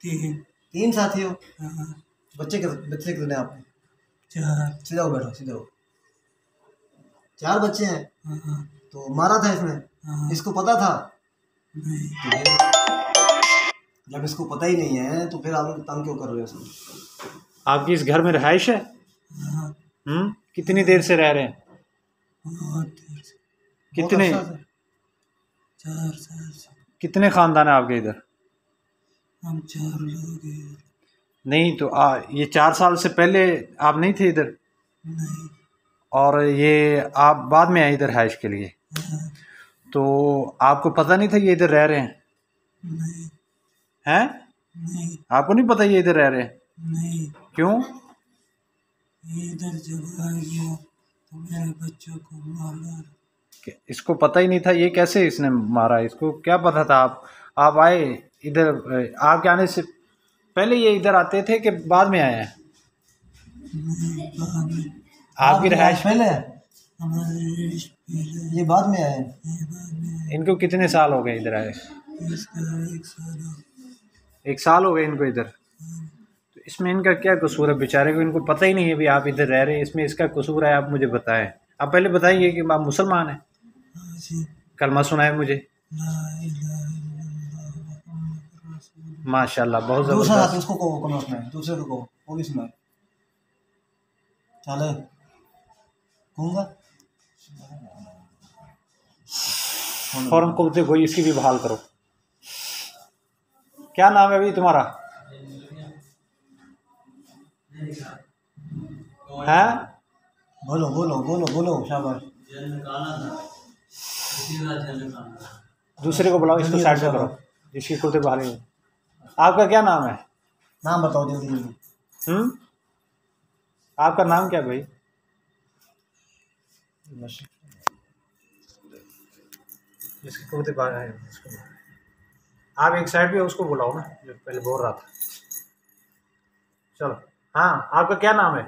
तीन। 3 साथी हो? हाँ। बच्चे कितने आपके? 4। सीधा हो, बैठो, सीधा हो। 4 बच्चे हैं। हाँ। तो मारा था इसने? हाँ। इसको पता था? नहीं। तो फिर जब इसको पता ही नहीं है तो फिर आप लोग तंग क्यों कर रहे हो इसको? आपकी इस घर में रिहाइश है? हाँ। कितनी देर से रह रहे हैं? बहुत देर से। कितने? 4 साल से। कितने खानदान है आपके इधर? हम 4 लोग हैं। नहीं तो ये 4 साल से पहले आप नहीं थे इधर? नहीं। और ये आप बाद में आए इधर रिहाइश के लिए? हाँ। तो आपको पता नहीं था ये इधर रह रहे हैं? नहीं। हैं? नहीं। आपको नहीं पता ये इधर रह रहे हैं? नहीं। क्यों? इधर जब आ गया तो मेरे बच्चों को मार डाला। इसको पता ही नहीं था? ये कैसे इसने मारा? इसको क्या पता था? आप आए इधर, आपके आने से पहले ये इधर आते थे कि बाद में आए हैं? नहीं, बाद में। आपकी रिहाइश पहले? हमारे पहले। ये बाद में आए? ये बाद में। इनको कितने साल हो गए इधर आए? इसका 1 साल हो। 1 साल हो गए इनको इधर? तो इसमें इनका क्या कसूर है बेचारे को? इनको पता ही नहीं है भी आप इधर रह रहे हैं, इसमें इसका कसूर है? आप मुझे बताएं। आप पहले बताइए कि आप मुसलमान हैं? हाँ जी। कलमा सुनाए मुझे। ला इलाहा इल्लल्लाह मुहम्मद रसूलुल्लाह। माशाल्लाह, बहुत दूसरा ज़बरदस्त। साथी उसको कहो, कलमा सुनाए। दूसरे को कहो, वो भी सुनाए। चले कहूँगा फ़ौरन कुत्ते को इसकी भी बहाल करो। क्या नाम है भाई तुम्हारा? हैं? बोलो बोलो बोलो बोलो, शाबाश। दूसरे को बुलाओ, इसको साइड में करो, जिसकी कुर्ते बहाल है। आपका क्या नाम है? नाम बताओ जल्दी जल्दी। आपका नाम क्या है भाई? जिसके कुर्ते बहाल है उसको बुलाओ। आप एक साइड पे उसको बुलाओ ना, जो पहले बोल रहा था। चलो। हाँ, आपका क्या नाम है?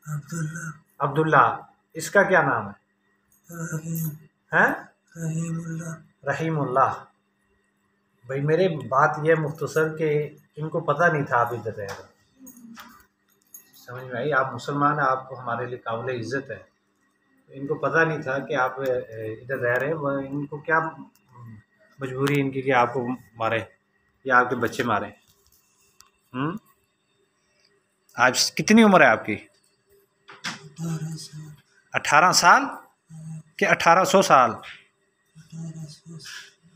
अब्दुल्ला। अब्दुल्ला। इसका क्या नाम है? रहीम। हैं? रहीमुल्लाह। रहीमुल्लाह। भाई मेरे बात यह मुख्तसर के इनको पता नहीं था आप इधर रह रहे हैं। समझ में आई? आप मुसलमान हैं, आपको हमारे लिए काबिल इज़्ज़त है। इनको पता नहीं था कि आप इधर रह रहे हैं। इनको क्या मजबूरी इनकी कि आपको मारे या आपके बच्चे मारे? आज कितनी उम्र है आपकी? 18 साल। 18 साल कि 1800 साल?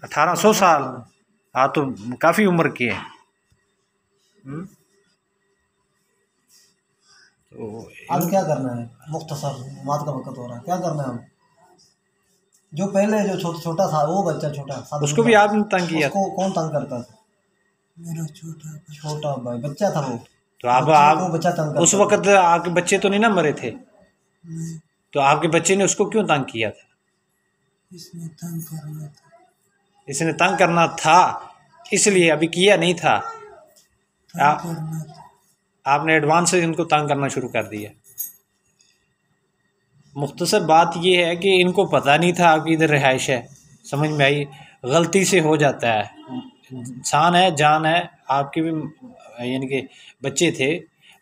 1800 साल। हाँ, तो काफ़ी उम्र की है। तो अब क्या करना है? मुख्तसर बात का वक्त हो रहा है, क्या करना है हम? जो पहले जो छोटा था वो बच्चा छोटा, उसको भी आपने तंग किया? उसको कौन तंग करता था? मेरा छोटा भाई बच्चा था वो। तो आप बच्चा तंग उस वक्त आपके बच्चे तो नहीं ना मरे थे? नहीं। तो आपके बच्चे ने उसको क्यों तंग किया था? इसने तंग करना था। इसने तंग करना था, इसलिए अभी किया नहीं था। करना था। आपने एडवांस से इनको तंग करना शुरू कर दिया। मुख्तसर बात यह है कि इनको पता नहीं था आपकी इधर रिहाइश है। समझ में आई? गलती से हो जाता है, इंसान है, जान है। आपके भी यानी कि बच्चे थे,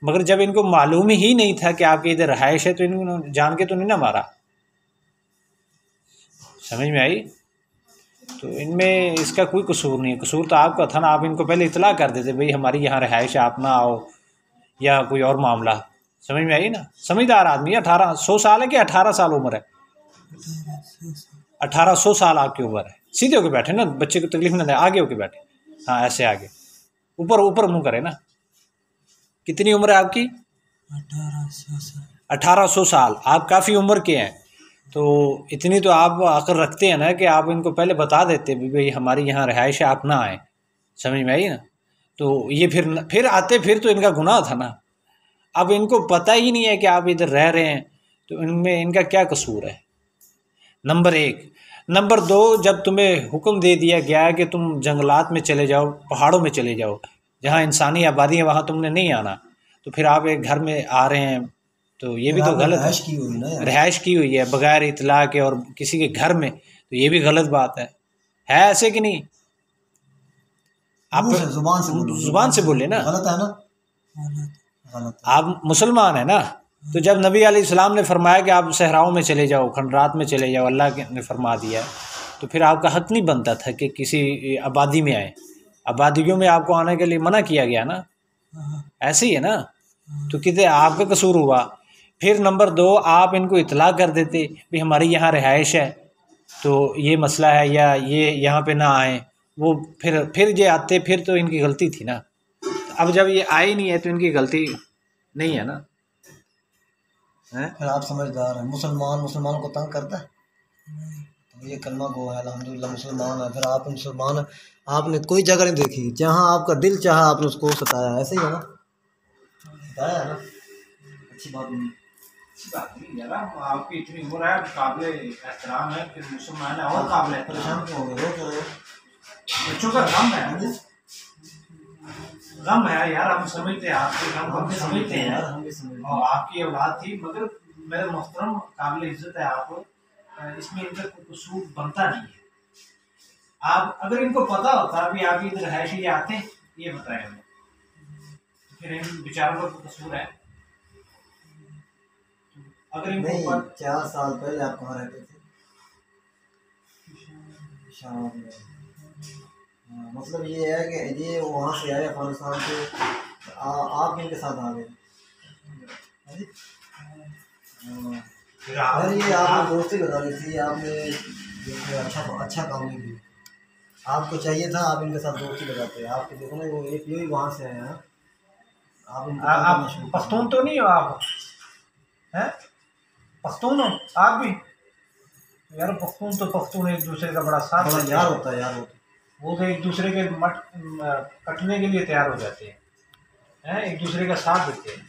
मगर जब इनको मालूम ही नहीं था कि आपकी इधर रिहाइश है तो इन्होंने जान के तो नहीं ना मारा। समझ में आई? तो इनमें इसका कोई कसूर नहीं है। कसूर तो आपका था ना, आप इनको पहले इतला कर देते भाई हमारी यहाँ रिहाइश है, आप ना आओ, या कोई और मामला। समझ में आई ना? समझदार आदमी है। 1800 साल है कि 18 साल उम्र है? 1800 साल आपकी उम्र है। सीधे होके बैठे ना, बच्चे को तकलीफ ना दे, आगे होके बैठे। हाँ, ऐसे आगे, ऊपर ऊपर मुँह करे ना। कितनी उम्र है आपकी? 1800 साल। 1800 साल। आप काफ़ी उम्र के हैं, तो इतनी तो आप अक्ल रखते हैं ना कि आप इनको पहले बता देते भाई हमारी यहाँ रिहाइश है, आप ना आए। समझ में आई ना? तो ये फिर आते, फिर तो इनका गुनाह था ना। अब इनको पता ही नहीं है कि आप इधर रह रहे हैं, तो इनमें इनका क्या कसूर है? नंबर 1। नंबर 2, जब तुम्हें हुक्म दे दिया गया है कि तुम जंगलात में चले जाओ, पहाड़ों में चले जाओ, जहाँ इंसानी आबादी है, वहाँ तुमने नहीं आना, तो फिर आप एक घर में आ रहे हैं, तो ये भी तो गलत है। रिहाइश की हुई ना, रिहाइश की हुई है बगैर इतला के और किसी के घर में, तो ये भी गलत बात है ऐसे कि नहीं? आप मुंह से, जुबान से बोलो, जुबान से बोले ना, गलत है ना, गलत गलत है। आप मुसलमान है ना। तो जब नबी अलैहिस्सलाम ने फरमाया कि आप सहराओं में चले जाओ, खंडरात में चले जाओ, अल्लाह ने फरमा दिया, तो फिर आपका हक नहीं बनता था कि किसी आबादी में आए। आबादियों में आपको आने के लिए मना किया गया ना, ऐसे ही है ना। तो कितने आपका कसूर हुआ। फिर नंबर 2, आप इनको इतला कर देते भी हमारी यहाँ रिहाइश है, तो ये मसला है, या ये यहाँ पे ना आए। वो फिर ये आते, फिर तो इनकी गलती थी ना। अब जब ये आए नहीं है तो इनकी गलती नहीं है ना, है? फिर आप समझदार हैं। मुसलमानों को तंग करता है, तो ये कलमा गो है, अल्हम्दुलिल्लाह मुसलमान है। फिर आप मुसलमान, आपने कोई जगह नहीं देखी जहाँ आपका दिल चाहा आपने उसको सताया, ऐसे ही है ना, सताया है ना। अच्छी बात नहीं, अच्छी बात नहीं यार, आपकी इतनी उम्र है, काबिल एहतराम है, फिर मुसलमान है और काबिल एहतराम। परेशान क्यों हो गए, रो क्यों रहे हो? बच्चों का गम है, गम है यार, हम समझते हैं आपके गम को, हम समझते हैं यार, हम भी समझते हैं। और आपकी औलाद थी, मगर मेरे मोहतरम काबिल इज्जत है आप, इसमें इनका कोई कसूर बनता नहीं है। आप अगर इनको पता होता भी आप इधर रहायशी लिए आते, ये बताएं हमें, फिर इन बेचारों का कसूर है। अगर इनको नहीं, 4 साल पहले आप कहाँ रहते थे? शाम में। हाँ, मतलब ये है कि ये वहाँ से आए अफगानिस्तान से, आप इनके साथ आ गए। हाँ। फिर यार ये आपने दोस्ती बतानी थी, आपने अच्छा काम नहीं किया। आपको चाहिए था आप इनके साथ दोस्ती लगाते। आपके देखो ना, वो एक यही वहाँ से आए हैं, आप इनको तंग करना शुरू कर पख्तून तो नहीं हो आप, हैं? पख्तून हो आप भी यार। पख्तून तो पख्तून एक दूसरे का बड़ा साथ बड़ा देते यार हैं। होता है यार, वो तो एक दूसरे के कटने के लिए तैयार हो जाते हैं, एक दूसरे का साथ देते हैं।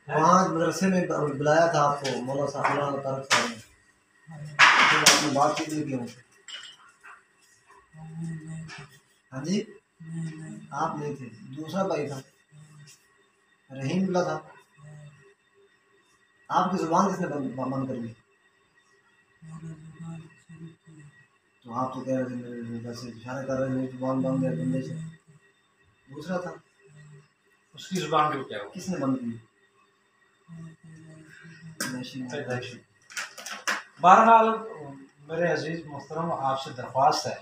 वहाँ मदरसे में बुलाया था आपको मौलाना साहब तारक साहब ने, तो आपने बातचीत नहीं की उनसे? हाँ जी, आप नहीं थे, दूसरा भाई था, रहीम बुला था। आपकी जुबान किसने बंद कर दी? तो आप तो कह रहे थे मेरे जैसे इशारे कर रहे, मेरी जुबान बंद है बंदे से। दूसरा था, उसकी जुबान को क्या हुआ? किसने बंद की? बहरहाल मेरे अजीज मोहतरम, आपसे दरख्वास्त है,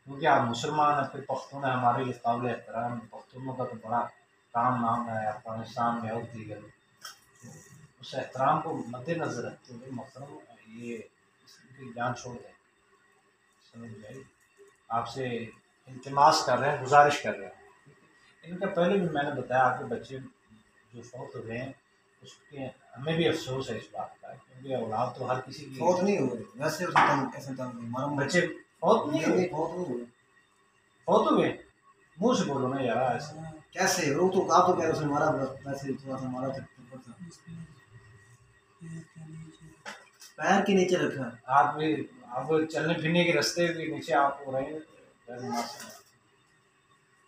क्योंकि आप मुसलमान हैं, फिर पख्तून है, हमारे लिए काबिल एहतराम। पख्तूनों का तो बड़ा काम नाम है अफगानिस्तान में और दीगर, उस एहतराम को मद्देनजर रखते हुए मोहतरम ये इसकी जान छोड़ दें, समझ गए? आपसे इल्तिमास कर रहे हैं, गुजारिश कर रहे हैं। इनका पहले भी मैंने बताया, आपके बच्चे जो फौत हुए हैं उसके हमें भी अफसोस है इस बात का, क्योंकि औलाद तो हर किसी की। फौत नहीं हुए वैसे, ऐसे बच्चे फौत नहीं हुए, फौत नहीं हुए, फौत हुए, मुँह से बोलो ना यार ऐसे कैसे? वो तो आप तो कह रहे हो उसने मारा, वैसे थोड़ा सा मारा था, पैर के नीचे रखा। आप भी, आप चलने फिरने के रास्ते भी नीचे आप हो रहे हैं,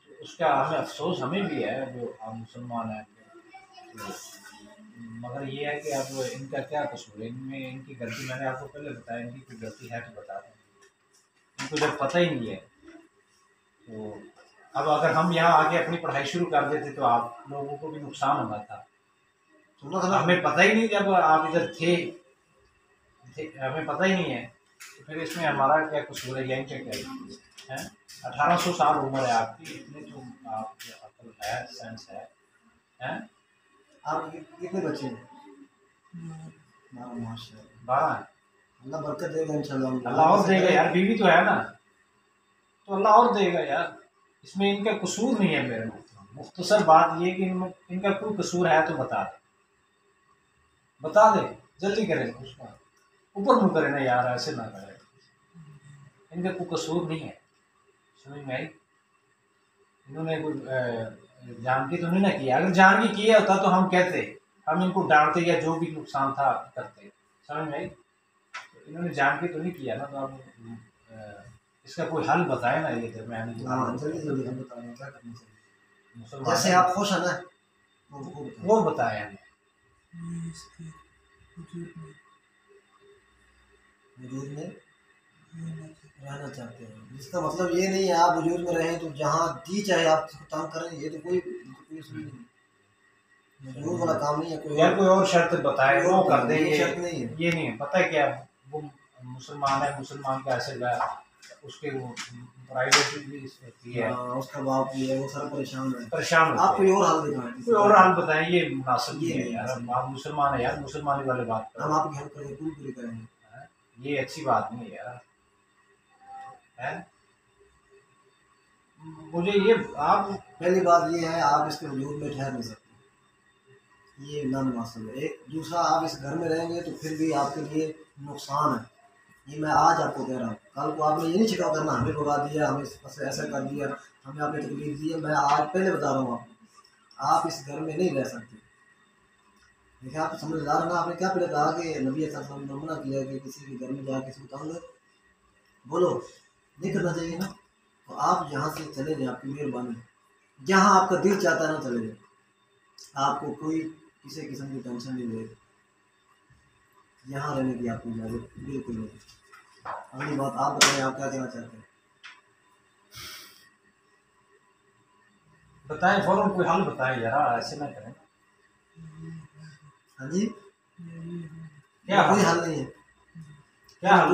तो उसका हमें अफसोस हमें भी है जो आप मुसलमान हैं। तो मगर ये है कि अब इनका क्या कसूर है, इनमें इनकी गलती मैंने आपको पहले बताया, इनकी कोई गलती है तो बता दें। इनको जब पता ही नहीं है, तो अब अगर हम यहाँ आके अपनी पढ़ाई शुरू कर देते तो आप लोगों को भी नुकसान होना था। हमें पता ही नहीं, जब आप इधर थे हमें पता ही नहीं है, तो फिर इसमें हमारा क्या कसूर है? यही क्या है? 1800 साल उम्र है आपकी, इतने तो आप अकल है, सेंस है, हैं? आप कितने बच्चे हैं? 12 है। अल्लाह बरकत देगा इंशाल्लाह। अल्लाह और देगा यार, बीवी तो है ना, तो अल्लाह और देगा यार, इसमें इनका कसूर नहीं है। मेरे मुख्तसर बात ये कि इनका कोई कसूर है तो बता दे, जल्दी करें, उसका ऊपर मुँह करे ना यार, ऐसे ना करे, इनका कोई कसूर नहीं है, समझ में आई? इन्होंने कोई जान के तो नहीं ना किया, अगर जान के किया होता तो हम कहते, हम इनको डांटते या जो भी नुकसान था करते, समझ में आई? तो इन्होंने जान के तो नहीं किया ना, तो अब इसका कोई हल बताए ना ये दरमियान। हाँ जल्दी जल्दी हम बता रहे हैं क्या करना चाहिए। मुसलमान जैसे आप खुश हैं ना, वो बताए हमें। वजूद में रहना चाहते हैं। इसका मतलब ये नहीं है आप वजूद में रहें तो जहाँ जी चाहे आप तंग करें, ये तो कोई उसूल नहीं है, वजूद वाला काम नहीं है। कोई यार कोई और शर्त बताए वो कर दे, ये ये शर्त नहीं है। ये नहीं है। पता है क्या, वो मुसलमान है, मुसलमान कैसे गया, उसके वो प्राइवेट भी होती है, उसका बाप भी है, वो सारा परेशान है, परेशान आप होते कोई हैं। और हाल दिखाएं, कोई और हाल बताएं, ये मुनासिब नहीं ये है नहीं यार। मुनासिब। आप मुसलमान है यार, मुसलमानी वाले बात हम करो, आपकी हेल्प करेंगे, पूरी पूरी करेंगे। ये अच्छी बात नहीं है यार। है मुझे ये आप पहली बात ये है आप इसके वजूद में ठहर नहीं सकते, ये नामुनासिब है। एक दूसरा, आप इस घर में रहेंगे तो फिर भी आपके लिए नुकसान है। ये मैं आज आपको कह रहा हूँ, कल को आपने ये नहीं शिकायत करना हमें भगा दिया, हमें ऐसा कर दिया, हमें आपने तकलीफ दी है। मैं आज पहले बता रहा हूँ आपको, आप इस घर में नहीं रह सकते। देखिए आप समझदार ना, आपने क्या पहले कहा कि नबी वसल्लम ने मना किया कि किसी के घर में जाकर किसी को तंग बोलो नहीं करना चाहिए ना। तो आप यहाँ से चले जाए, आपकी मेहरबानी, जहाँ आपका दिल चाहता है ना चले जाए, आपको कोई किसी किस्म की टेंशन नहीं रहेगी, यहाँ रहने की आपको इजाज़त बिल्कुल नहीं। अगली बात आप बताएं, आप क्या कहना चाहते हैं? बताएं, फौरन कोई हल बताएं जरा, ऐसे ना करें। हाँ जी, क्या कोई हल हल नहीं है। क्या हल है?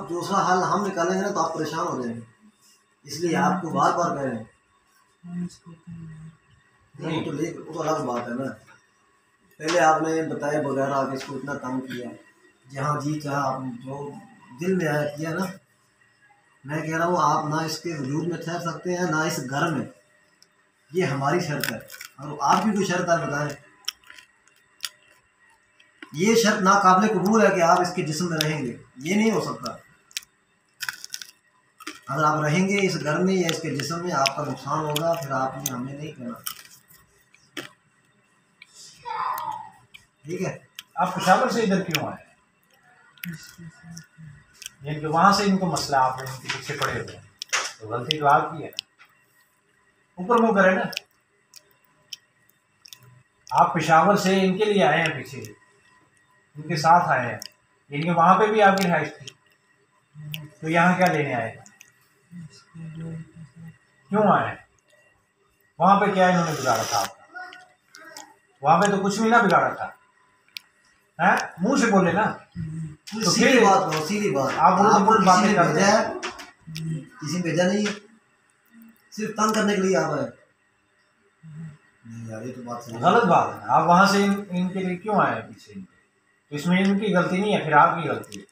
दूसरा हल हम निकालेंगे ना तो आप परेशान हो जाएंगे, इसलिए आपको बार बार कह रहे हैं। नहीं वो तो अलग बात है ना। पहले आपने बताया बगैर आगे इसको इतना काम किया, जहाँ जी चाहा आप जो दिल में आया किया ना। मैं कह रहा हूँ आप ना इसके वजूद में ठहर सकते हैं ना इस घर में, ये हमारी शर्त है। और आपकी कोई शर्त है बताएं। ये शर्त नाकाबिले कबूल है कि आप इसके जिस्म में रहेंगे, ये नहीं हो सकता। अगर आप रहेंगे इस घर में या इसके जिस्म में, आपका नुकसान होगा, फिर आपने हमें नहीं कहना, ठीक है? आप पेशावर से इधर क्यों आए? इनके वहां से इनको मसला, आप इनके पीछे पड़े हुए हैं, तो गलती तो आपकी है ना। ऊपर मुंह करे ना। आप पेशावर से इनके लिए आए हैं, पीछे इनके साथ आए हैं, इनके वहां पे भी आपकी रिहाइश थी, तो यहाँ क्या लेने आए? क्यों आए? वहां पे क्या इन्होंने बिगाड़ा था आपका? वहां पे तो कुछ भी ना बिगाड़ा था, है? मुंह से बोले ना। तो सीधी बात हो, सीधी बात। आप उल्ट बातें करते हैं। किसी भेजा नहीं है, सिर्फ तंग करने के लिए आप आए। नहीं यार, ये तो बात सही गलत बात है। आप वहां से इनके लिए क्यों आए पीछे? तो इसमें इनकी गलती नहीं है, फिर आपकी गलती है।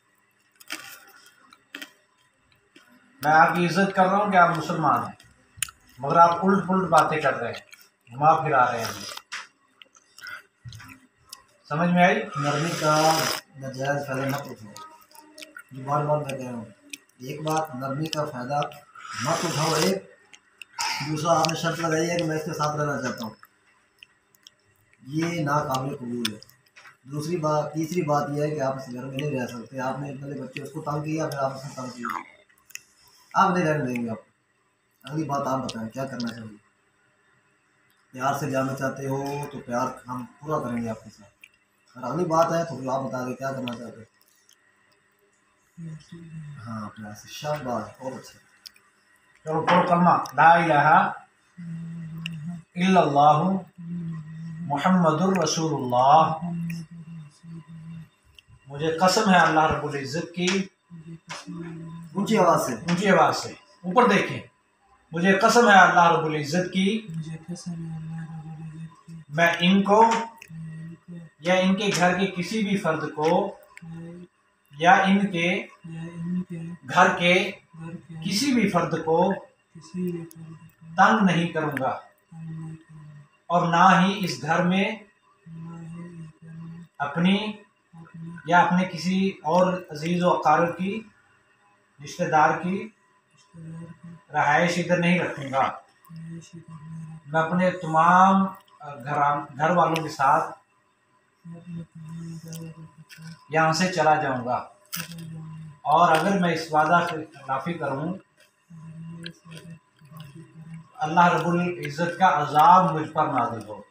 मैं आपकी इज्जत कर रहा हूँ कि आप मुसलमान हैं, मगर आप उल्ट पुल्ट बातें कर रहे हैं, घुमा फिरा रहे हैं। समझ में आई? नरमी का नाजायज़ फ़ायदा मत उठाओ, जो बार बार मैं कह रहा हूँ। एक बात, नरमी का फ़ायदा मत उठाओ। एक दूसरा, आपने शर्त लगाई है कि मैं इसके साथ रहना चाहता हूँ, ये नाकाबिल कबूल है। दूसरी बात, तीसरी बात यह है कि आप इस घर में नहीं रह सकते। आपने इतने बच्चे उसको तंग किया, फिर आप उसको तंग किया, आप नहीं रहने देंगे आप। अगली बात आप बताएं, क्या करना चाहिए? प्यार से जाना चाहते हो तो प्यार हम पूरा करेंगे आपके साथ। और अगली बात है तो फिर आप बता दें क्या करना चाहते हैं। हाँ, प्यार से, शाबाश, बहुत अच्छा। चलो पढ़ो कलमा, ला इलाहा इल्लल्लाह मुहम्मदुर रसूलुल्लाह। मुझे कसम है अल्लाह रब्बुल इज्जत की, ऊंची आवाज से, ऊंची आवाज से, ऊपर देखें। मुझे कसम है अल्लाह रब्बुल इज्जत की, मैं इनको या इनके घर के किसी भी फर्द को या इनके घर के किसी भी फर्द को तंग नहीं करूंगा, और ना ही इस घर में अपनी या अपने किसी और अजीज व अकारिब की, रिश्तेदार की रहायश इधर नहीं रखूंगा। मैं अपने तमाम घर वालों के साथ यहाँ से चला जाऊंगा, और अगर मैं इस वादा की खिलाफी करूं, अल्लाह रब्बुल इज़्ज़त का अजाब मुझ पर नाज़िल हो।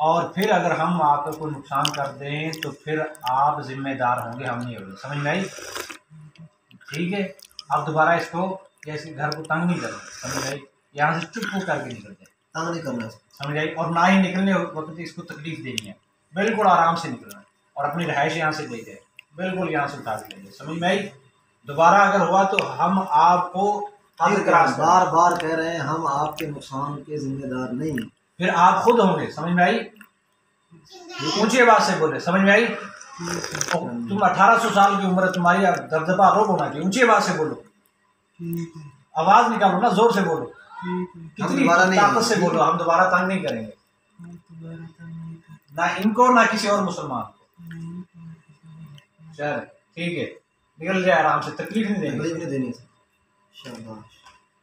और फिर अगर हम आपको नुकसान कर दें तो फिर आप जिम्मेदार होंगे, हम नहीं होंगे। समझ में आई? ठीक है, अब दोबारा इसको या इसके घर को तंग नहीं करना। समझ आई? यहाँ से चुप हो करके निकलते हैं, तंग नहीं करना। समझ आई? और ना ही निकलने वक्त इसको तकलीफ देनी है, बिल्कुल आराम से निकलना है और अपनी रहायश यहाँ से ले जाए, बिल्कुल यहाँ से उठा के ले जाए। समझ में आई? दोबारा अगर हुआ तो हम आपको बार बार कह रहे हैं हम आपके नुकसान के जिम्मेदार नहीं, फिर आप खुद होंगे। समझ में आई? ऊंची आवाज से बोले। समझ में आई? तुम 1800 साल की उम्र है तुम्हारी, दबदबा रोग होना चाहिए। ऊंची आवाज से बोलो, ठीक है, आवाज निकालो ना, जोर से बोलो, ठीक है, कितनी ताकत से बोलो। हम दोबारा तंग नहीं करेंगे, हम दोबारा तंग नहीं कर ना इनको ना किसी और मुसलमान को। नहीं चल ठीक है, निकल जाए आराम से, तकलीफ नहीं देंगे। तकलीफ नहीं देनी। शाबाश,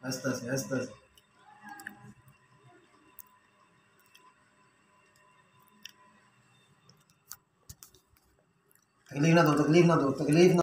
आहिस्ता से आहिस्ता से। तकलीफ ना दो, तकलीफ ना दो, तकलीफ ना